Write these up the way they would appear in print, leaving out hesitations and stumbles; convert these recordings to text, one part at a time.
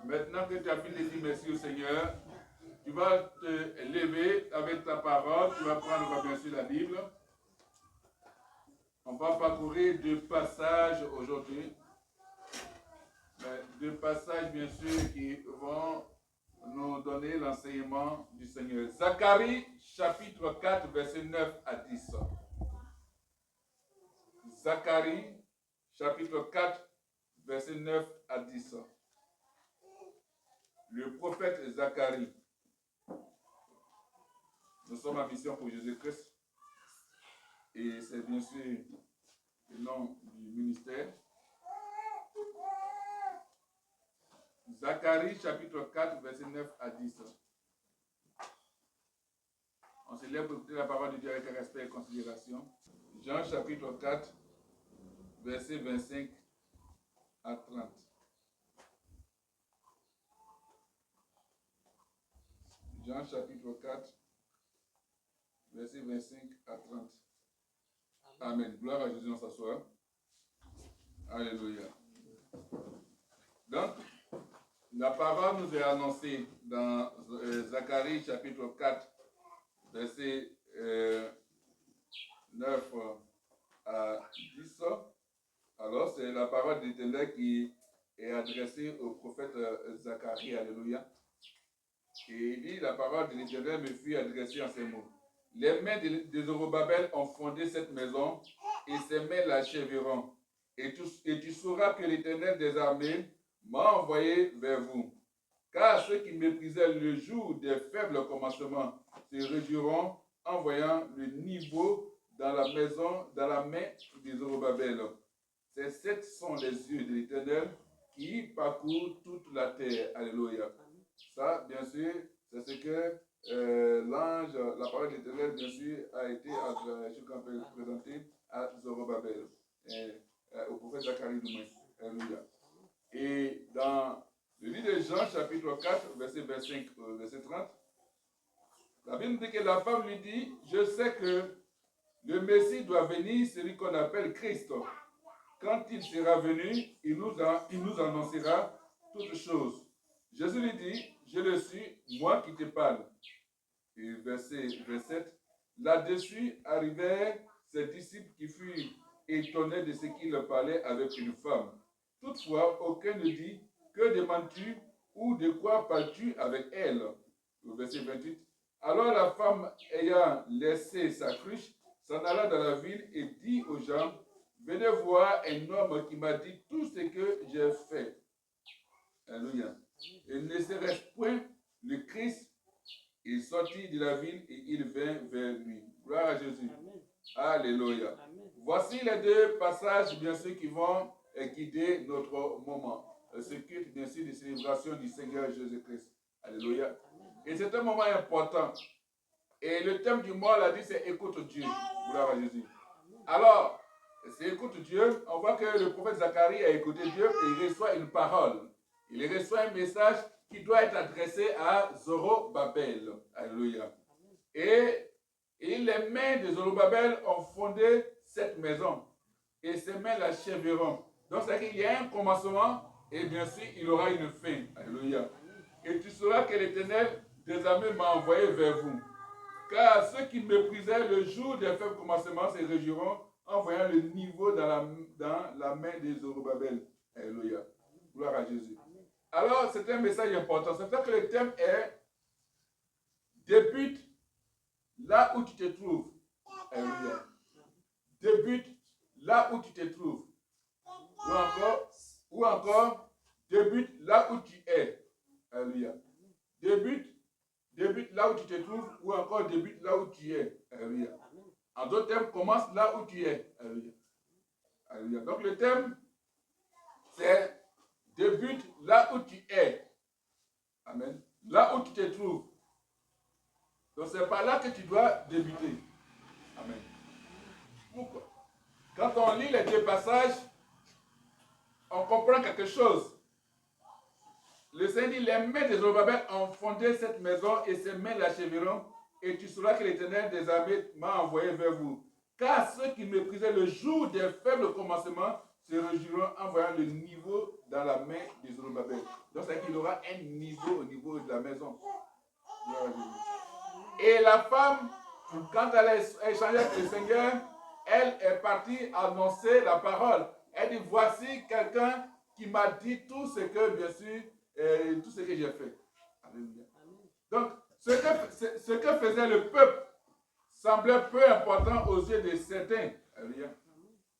Maintenant que tu as fini de dire merci au Seigneur, tu vas te lever avec ta parole, tu vas prendre bien sûr la Bible. On va parcourir 2 passages aujourd'hui. Mais 2 passages bien sûr qui vont nous donner l'enseignement du Seigneur. Zacharie chapitre 4 verset 9 à 10. Zacharie chapitre 4 verset 9 à 10. Le prophète Zacharie. Nous sommes en mission pour Jésus-Christ. Et c'est bien sûr le nom du ministère. Zacharie chapitre 4 verset 9 à 10. On se lève pour écouter la parole de Dieu avec respect et considération. Jean chapitre 4 verset 25 à 30. Jean chapitre 4 verset 25 à 30. Amen. Gloire à Jésus, on s'assoit. Alléluia. Donc, la parole nous est annoncée dans Zacharie chapitre 4 verset 9 à 10. Alors, c'est la parole de l'Éternel qui est adressée au prophète Zacharie. Alléluia. Et il dit, la parole de l'Éternel me fut adressée en ces mots. Les mains de Zorobabel ont fondé cette maison et ses mains l'achèveront. Et tu sauras que l'Éternel des armées m'a envoyé vers vous. Car ceux qui méprisaient le jour des faibles commencements se réjouiront en voyant le niveau dans la maison, dans la main de Zorobabel. Ces 7 sont les yeux de l'Éternel qui parcourent toute la terre. Alléluia. Ça, bien sûr, c'est ce que l'ange, la parole de l'Éternel, bien sûr, a été, je qu'on peut présenter à Zorobabel, au prophète Zacharie nous-mêmes. Alléluia. Et dans le livre de Jean, chapitre 4, verset 25, verset 30, la Bible dit que la femme lui dit, je sais que le Messie doit venir, celui qu'on appelle Christ. Quand il sera venu, il nous annoncera toutes choses. Jésus lui dit, je le suis, moi qui te parle. Et verset 27, là-dessus arrivèrent ses disciples qui furent étonnés de ce qu'il parlait avec une femme. Toutefois, aucun ne dit, que demandes-tu ou de quoi parles-tu avec elle? Verset 28, alors la femme ayant laissé sa cruche, s'en alla dans la ville et dit aux gens, venez voir un homme qui m'a dit tout ce que j'ai fait. Alléluia. Et ne serait-ce point le Christ? Il sortit de la ville et il vint vers lui. Gloire à Jésus. Amen. Alléluia. Amen. Voici les 2 passages, bien sûr, qui vont guider notre moment. Ce culte, bien sûr, de célébration du Seigneur Jésus-Christ. Alléluia. Amen. Et c'est un moment important. Et le thème du mois, là dit, c'est écoute Dieu. Gloire à Jésus. Alors, c'est écoute Dieu. On voit que le prophète Zacharie a écouté Dieu et il reçoit une parole. Il reçoit un message qui doit être adressé à Zorobabel. Alléluia. Et les mains de Zorobabel ont fondé cette maison. Et ses mains l'achèveront. Donc, c'est-à-dire qu'il y a un commencement et bien sûr, il aura une fin. Alléluia. Et tu sauras que l'Éternel des armées m'a envoyé vers vous. Car ceux qui méprisaient le jour des faibles commencements se réjouiront en voyant le niveau dans la main de Zorobabel. Alléluia. Gloire à Jésus. Alors, c'est un message important. C'est pour ça que le thème est débute là où tu te trouves. Alléluia. Débute là où tu te trouves. Ou encore, débute là où tu es. Alléluia. Débute là où tu te trouves, ou encore débute là où tu es. Alléluia. En d'autres termes, commence là où tu es. Alléluia. Alléluia. Donc le thème, c'est débute là où tu es. Amen. Là où tu te trouves. Donc c'est par là que tu dois débuter. Amen. Pourquoi? Quand on lit les 2 passages, on comprend quelque chose. Le Seigneur dit, les mains de Zorobabel ont fondé cette maison et ses mains l'achèveront, et tu sauras que l'Éternel des armées m'a envoyé vers vous. Car ceux qui méprisaient le jour des faibles commencements se réjouiront en voyant le niveau dans la main de Zorobabel. Donc, c'est qu'il aura un niveau au niveau de la maison. Et la femme, quand elle a échangé avec le Seigneur, elle est partie annoncer la parole. Elle dit, voici quelqu'un qui m'a dit tout ce que, bien sûr, tout ce que j'ai fait. Alléluia. Donc, ce que faisait le peuple semblait peu important aux yeux de certains. Alléluia.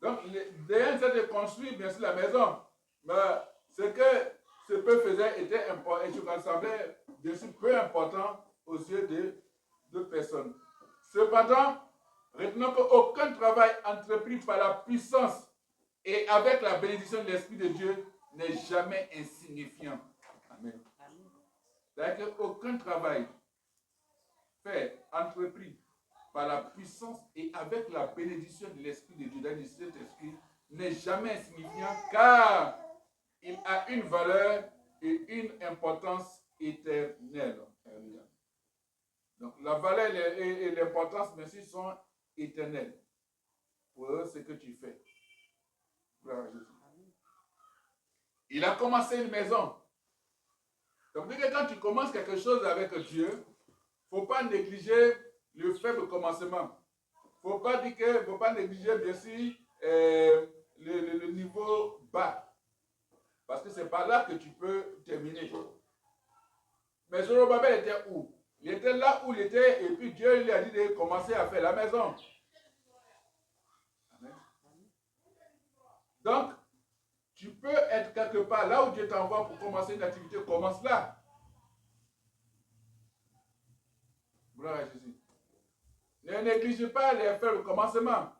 Donc, derrière ça de construire, bien sûr, la maison. Mais ce que ce peuple faisait était important et ça semblait, bien sûr, peu important aux yeux de personnes. Cependant, retenons qu'aucun travail entrepris par la puissance et avec la bénédiction de l'Esprit de Dieu n'est jamais insignifiant. Amen. C'est-à-dire qu'aucun travail fait, entrepris par la puissance et avec la bénédiction de l'Esprit de Dieu, de cet Esprit, n'est jamais insignifiant car il a une valeur et une importance éternelle. Donc la valeur et l'importance, merci, sont éternelles pour ce que tu fais. Il a commencé une maison. Donc quand tu commences quelque chose avec Dieu, il ne faut pas négliger le faible commencement. Il ne faut pas négliger, bien sûr, le niveau bas. Parce que c'est par là que tu peux terminer. Mais Zorobabel était où? Il était là où il était et puis Dieu lui a dit de commencer à faire la maison. Amen. Donc, tu peux être quelque part là où Dieu t'envoie pour commencer une activité, commence là. Gloire à Jésus. Ne néglige pas les faibles commencements.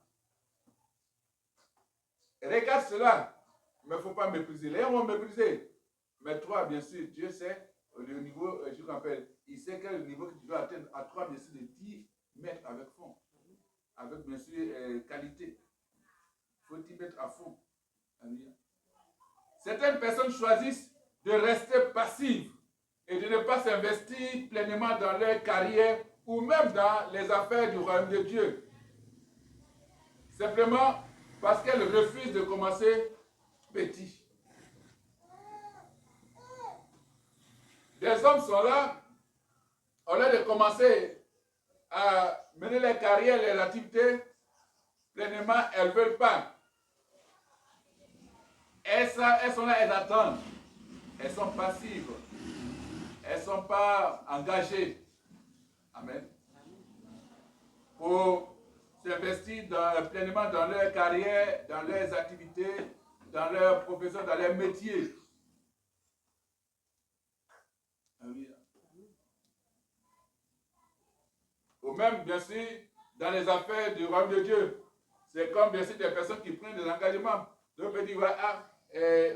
Regarde cela, mais il ne faut pas mépriser. Les gens vont mépriser. Mais toi, bien sûr, Dieu sait le niveau, je rappelle, il sait quel niveau que tu dois atteindre à toi, bien sûr, de 10 mètres avec fond. Avec, bien sûr, qualité. Il faut 10 mètres à fond. Certaines personnes choisissent de rester passives et de ne pas s'investir pleinement dans leur carrière ou même dans les affaires du royaume de Dieu. Simplement parce qu'elles refusent de commencer petit. Des hommes sont là, au lieu de commencer à mener les carrières, les activités, pleinement, elles ne veulent pas. Elles sont là, elles attendent. Elles sont passives. Elles ne sont pas engagées. Amen. Pour s'investir pleinement dans leur carrière, dans leurs activités, dans leur profession, dans leur métier. Ou même, bien sûr, dans les affaires du royaume de Dieu. C'est comme, bien sûr, des personnes qui prennent des engagements. Donc, on peut dire,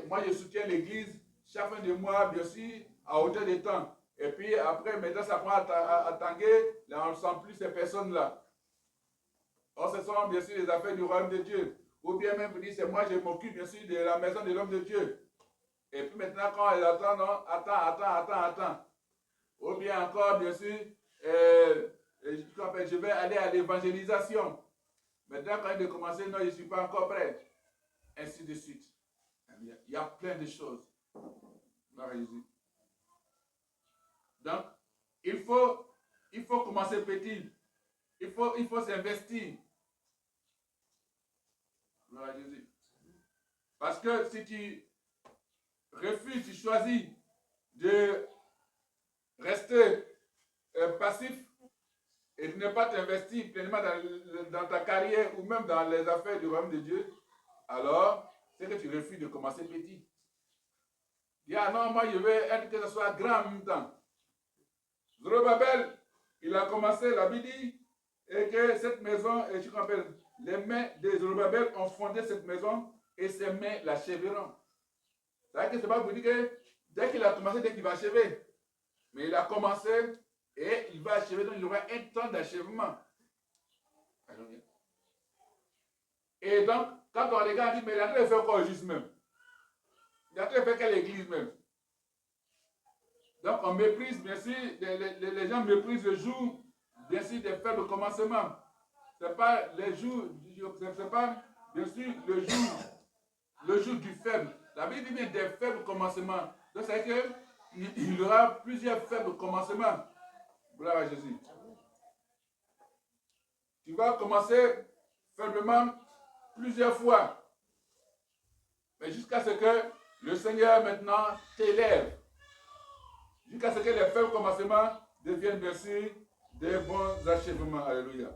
moi, je soutiens l'église chaque fin de mois, bien sûr, à hauteur de temps. Et puis, après, maintenant, ça prend à tanguer, là, on ne sent plus ces personnes-là. Or, ce sont, bien sûr, les affaires du royaume de Dieu. Ou bien même, dire, c'est moi, je m'occupe, bien sûr, de la maison de l'homme de Dieu. Et puis, maintenant, quand elle attend, non, attends. Ou bien encore, bien sûr, je vais aller à l'évangélisation. Maintenant, quand il a commencé, non, je ne suis pas encore prêt. Ainsi de suite. Il y a plein de choses. Donc, il faut commencer petit. Il faut s'investir. Parce que si tu refuses, tu choisis de rester passif et de ne pas t'investir pleinement dans ta carrière ou même dans les affaires du royaume de Dieu, alors c'est que tu refuses de commencer petit. Dis, ah non, moi je veux être que ce soit grand en même temps. Zorobabel, il a commencé, la Bible dit, et que cette maison, et je rappelle, les mains de Zorobabel ont fondé cette maison et ses mains l'achèveront. C'est-à-dire que c'est pas pour dire que dès qu'il a commencé, dès qu'il va achever. Mais il a commencé et il va achever, donc il y aura un temps d'achèvement. Et donc, quand on regarde, on dit, mais il a fait quoi juste même? Il a fait quelle église même? Donc on méprise, bien sûr, les gens méprisent le jour, bien sûr, des faibles commencements. Ce n'est pas les jours, c'est pas, bien sûr, le jour du faible. La Bible dit bien des faibles commencements. Donc, c'est qu'il y aura plusieurs faibles commencements. Gloire à Jésus. Tu vas commencer faiblement plusieurs fois. Mais jusqu'à ce que le Seigneur maintenant t'élève. Jusqu'à ce que les faibles commencements deviennent bien sûr des bons achèvements. Alléluia.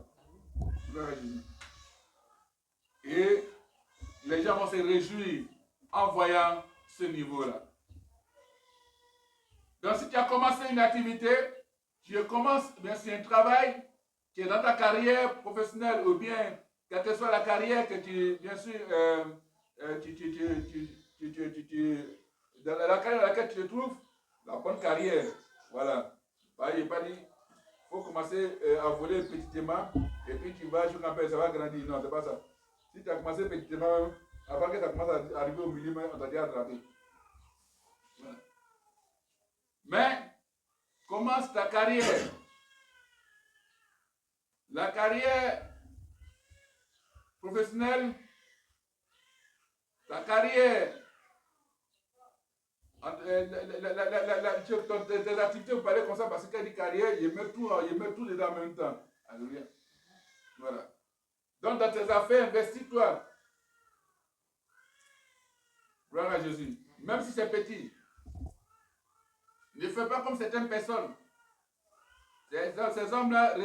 Gloire à Jésus. Et les gens vont se réjouir en voyant ce niveau-là. Donc si tu as commencé une activité, tu commences bien sûr un travail, qui est dans ta carrière professionnelle ou bien quelle que soit la carrière que tu, bien sûr, dans la carrière dans laquelle tu te trouves, la bonne carrière, voilà. Il n'est pas dit, il faut commencer à voler petitement et puis tu vas jouer un peu, ça va grandir. Non, c'est pas ça. Si tu as commencé petitement, avant que ça commence à arriver au milieu, on t'a déjà attrapé. Voilà. Mais, commence ta carrière. La carrière professionnelle, ta carrière, tes activités, vous parlez comme ça parce qu'elle dit carrière, il met tout dedans en même temps. Alléluia. Voilà. Donc, dans tes affaires, investis-toi. Gloire à Jésus. Même si c'est petit. Ne fais pas comme certaines personnes. Ces hommes-là,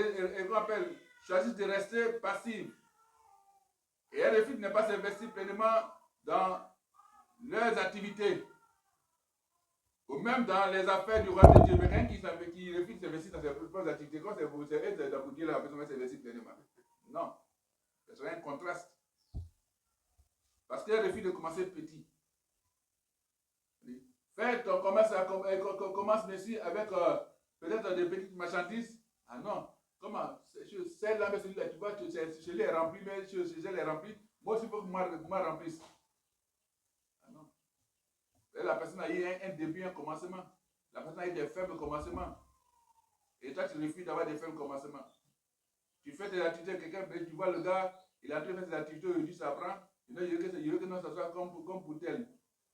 choisissent de rester passifs. Et elles refusent de ne pas s'investir pleinement dans leurs activités. Ou même dans les affaires du roi de Dieu. Mais rien qui refuse de s'investir dans ses propres activités, quand c'est pour Dieu, la personne va s'investir pleinement. Non. Ce serait un contraste. Parce qu'elle refuse de commencer petit. Fais ton commerce, commence merci avec peut-être des petites marchandises. Ah non, comment? Celle-là, mais celui-là, tu vois, je l'ai rempli, mais je l'ai rempli. Moi aussi, il faut que moi remplisse. Ah non. Et la personne a eu un début, un commencement. La personne a eu des faibles commencements. Et toi, tu refuses d'avoir des faibles commencements. Tu fais tes activités, quelqu'un, tu vois le gars, il a en train de faire ses activités, aujourd'hui ça prend. Il veut que non, ça soit comme pour tel.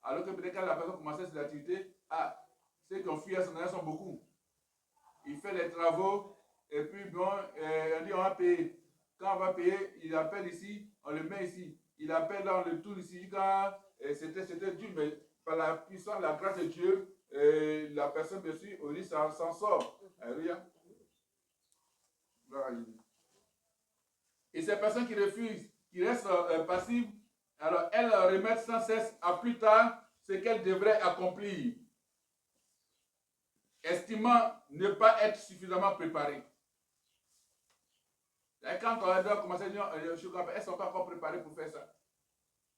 Alors que peut-être quand la personne commençait ses activités, ceux qui ont fui à son âge sont beaucoup. Il fait les travaux, et puis bon, on dit on va payer. Quand on va payer, il appelle ici, on le met ici. Il appelle là, on le tourne ici. Quand c'était dur, mais par la puissance, la grâce de Dieu, la personne, bien sûr, au lit, s'en sort. Alléluia. Et ces personnes qui refusent, qui restent passives, alors elles remettent sans cesse à plus tard ce qu'elles devraient accomplir, estimant ne pas être suffisamment préparées. Et quand on doit commencer à dire, elles ne sont pas encore préparées pour faire ça.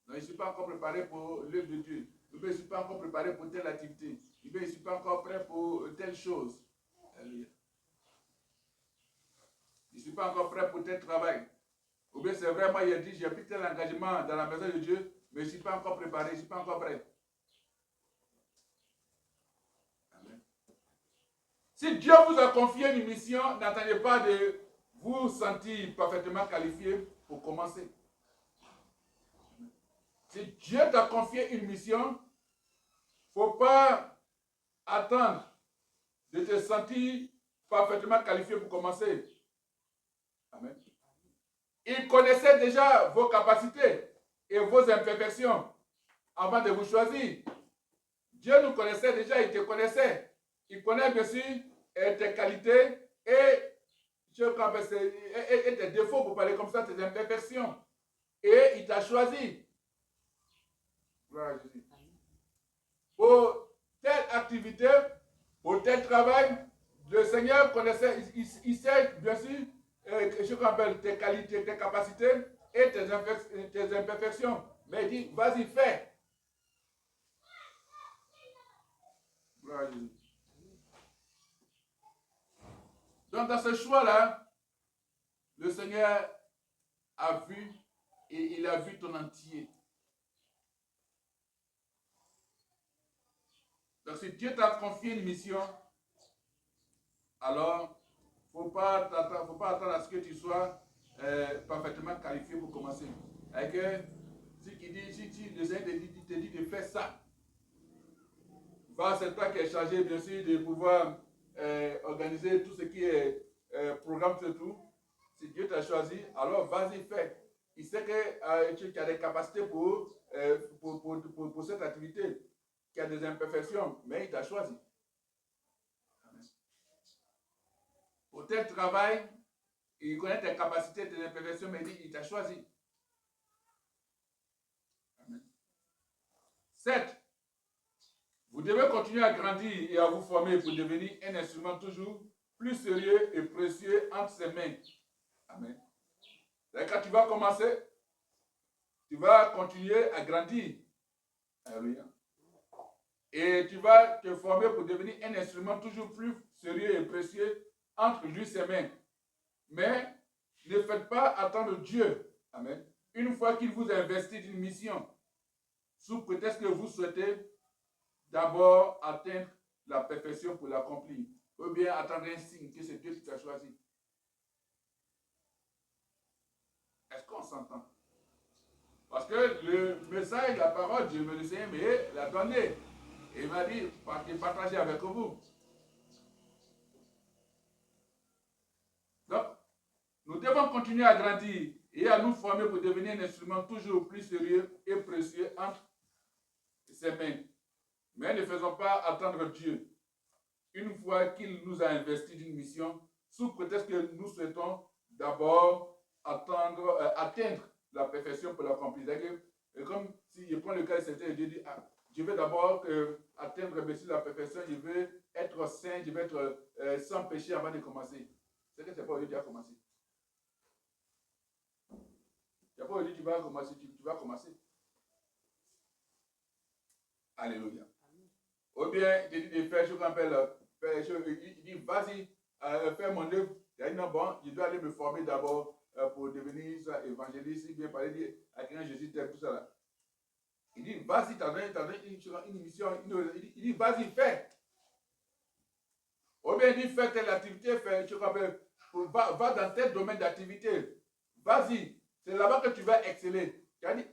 Non, je ne suis pas encore préparé pour l'œuvre de Dieu. Je ne suis pas encore préparé pour telle activité. Je ne suis pas encore prêt pour telle chose. Je ne suis pas encore prêt pour tel travail. Ou bien c'est vraiment, il a dit, j'ai pris tel engagement dans la maison de Dieu, mais je ne suis pas encore préparé, je ne suis pas encore prêt. Amen. Si Dieu vous a confié une mission, n'attendez pas de vous sentir parfaitement qualifié pour commencer. Si Dieu t'a confié une mission, il ne faut pas attendre de te sentir parfaitement qualifié pour commencer. Amen. Il connaissait déjà vos capacités et vos imperfections avant de vous choisir. Dieu nous connaissait déjà, il te connaissait. Il connaît bien sûr tes qualités et tes défauts, pour parler comme ça, tes imperfections. Et il t'a choisi. Gloire à Jésus. Pour telle activité, pour tel travail, le Seigneur connaissait, il sait bien sûr ce qu'on appelle tes qualités, tes capacités et tes imperfections. Mais il dit, vas-y, fais. Gloire à Jésus. Donc dans ce choix-là, le Seigneur a vu et il a vu ton entier. Donc si Dieu t'a confié une mission, alors il ne faut pas attendre à ce que tu sois parfaitement qualifié pour commencer. Si le Seigneur te dit de faire ça, va, c'est toi qui es chargé, bien sûr, de pouvoir organiser tout ce qui est programme, c'est tout. Si Dieu t'a choisi, alors vas-y, fais. Il sait que tu as des capacités pour cette activité, qu'il y a des imperfections, mais il t'a choisi. Amen. Pour tel travail, il connaît tes capacités, tes imperfections, mais il t'a choisi. Amen. 7. Vous devez continuer à grandir et à vous former pour devenir un instrument toujours plus sérieux et précieux entre ses mains. Amen. Quand tu vas commencer, tu vas continuer à grandir. Alléluia. Et tu vas te former pour devenir un instrument toujours plus sérieux et précieux entre lui et ses mains. Mais ne faites pas attendre Dieu. Amen. Une fois qu'il vous a investi d'une mission, sous prétexte que vous souhaitez d'abord atteindre la perfection pour l'accomplir, ou bien attendre un signe que c'est Dieu qui t'a choisi. Est-ce qu'on s'entend? Parce que le message, la parole, Dieu me le Seigneur me l'a donné. Et il m'a dit, partagez avec vous. Donc, nous devons continuer à grandir et à nous former pour devenir un instrument toujours plus sérieux et précieux entre ses mains. Mais ne faisons pas attendre Dieu. Une fois qu'il nous a investi d'une mission, sous prétexte que nous souhaitons d'abord atteindre la perfection pour l'accomplir. Et comme si je prends le cas de certains, Dieu dit, je vais d'abord atteindre la perfection, je veux être saint, je veux être sans péché avant de commencer. C'est que ce n'est pas au lieu de commencer. Ce n'est pas au lieu de tu vas commencer, tu vas commencer. Alléluia. Ou bien, il dit de faire ce qu'on appelle, il dit, vas-y, fais mon œuvre. Il dit, non, bon, je dois aller me former d'abord pour devenir évangéliste, bien parler à quelqu'un Jésus, tout ça là. Il dit, vas-y, tu as une mission, il dit, vas-y, fais. Ou bien il dit, fais telle activité, fais, va dans tel domaine d'activité. Vas-y, c'est là-bas que tu vas exceller. Tu as dit,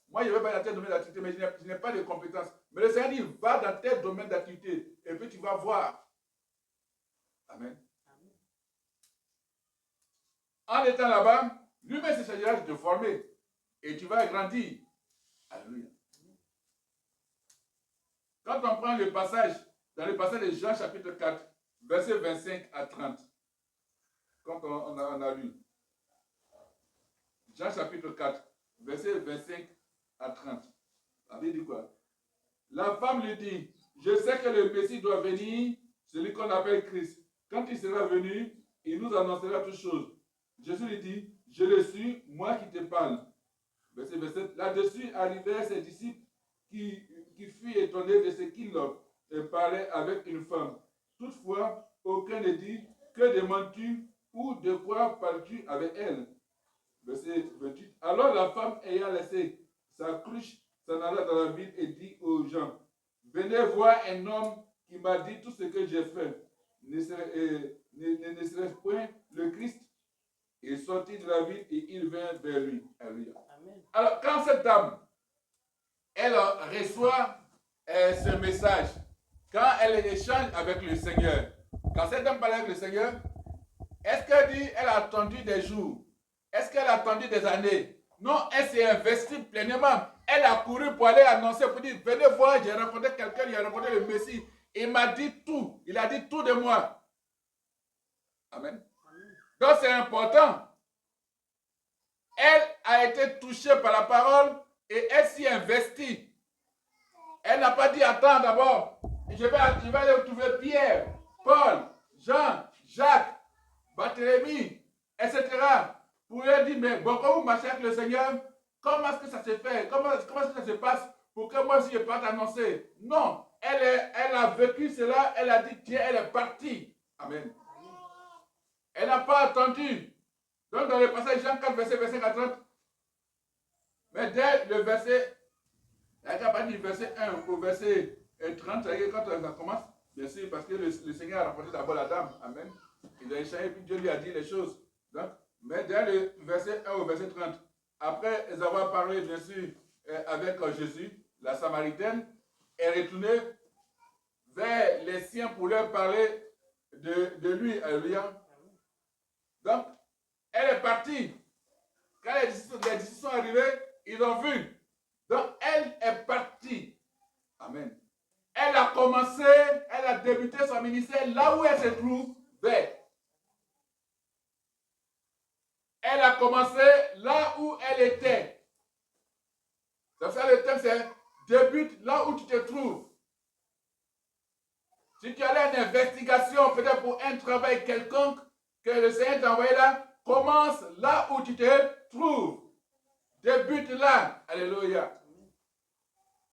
moi je vais pas dans tel domaine d'activité, mais je n'ai pas de compétences. Mais le Seigneur dit, va dans tel domaine d'activité, et puis tu vas voir. Amen. Amen. En étant là-bas, lui-même se chargera de te former, et tu vas grandir. Alléluia. Quand on prend le passage, dans le passage de Jean chapitre 4, verset 25 à 30, quand on a lu, Jean chapitre 4, verset 25 à 30, la Bible dit quoi? La femme lui dit, je sais que le Messie doit venir, celui qu'on appelle Christ. Quand il sera venu, il nous annoncera toutes choses. Jésus lui dit, je le suis, moi qui te parle. Verset 27, là-dessus arrivèrent ses disciples qui furent étonnés de ce qu'il parlait avec une femme. Toutefois, aucun ne dit, que demandes-tu ou de quoi parles-tu avec elle? Verset 28, alors la femme ayant laissé sa cruche s'en alla dans la ville et dit aux gens, venez voir un homme qui m'a dit tout ce que j'ai fait. Ne serait-ce point le Christ? Il sortit de la ville et il vint vers lui. Alléluia. Alors, quand cette dame, elle reçoit ce message, quand elle échange avec le Seigneur, quand cette dame parle avec le Seigneur, est-ce qu'elle dit elle a attendu des jours? Est-ce qu'elle a attendu des années? Non, elle s'est investie pleinement. Elle a couru pour aller annoncer, pour dire, venez voir, j'ai rencontré quelqu'un, il a rencontré le Messie. Il m'a dit tout. Il a dit tout de moi. Amen. Donc c'est important. Elle a été touchée par la parole et elle s'y investit. Elle n'a pas dit, attends d'abord, je vais aller retrouver Pierre, Paul, Jean, Jacques, Barthélemy, etc. Pour leur dire, mais bon, quand vous marchez avec le Seigneur, comment est-ce que ça se fait? Comment est-ce que ça se passe pour que moi aussi je parte annoncer? Non, elle a vécu cela, elle a dit, tiens, elle est partie. Amen. Elle n'a pas attendu. Donc dans le passage Jean 4, verset 40, mais dès le verset, elle n'a pas dit verset 1 au verset 30, quand ça commence, bien sûr, parce que le Seigneur a rencontré d'abord la dame. Amen. Il a échangé, puis Dieu lui a dit les choses. Donc, mais dès le verset 1 au verset 30, après avoir parlé, bien sûr, avec Jésus, la Samaritaine, est retournée vers les siens pour leur parler de lui. Alléluia. Donc, elle est partie. Quand les disciples sont arrivés, ils ont vu. Donc, elle est partie. Amen. Elle a commencé, elle a débuté son ministère là où elle se trouvait. Elle a commencé là où elle était. C'est ça le thème, c'est débute là où tu te trouves. Si tu as une investigation, peut-être pour un travail quelconque, que le Seigneur t'a envoyé là, commence là où tu te trouves. Débute là. Alléluia.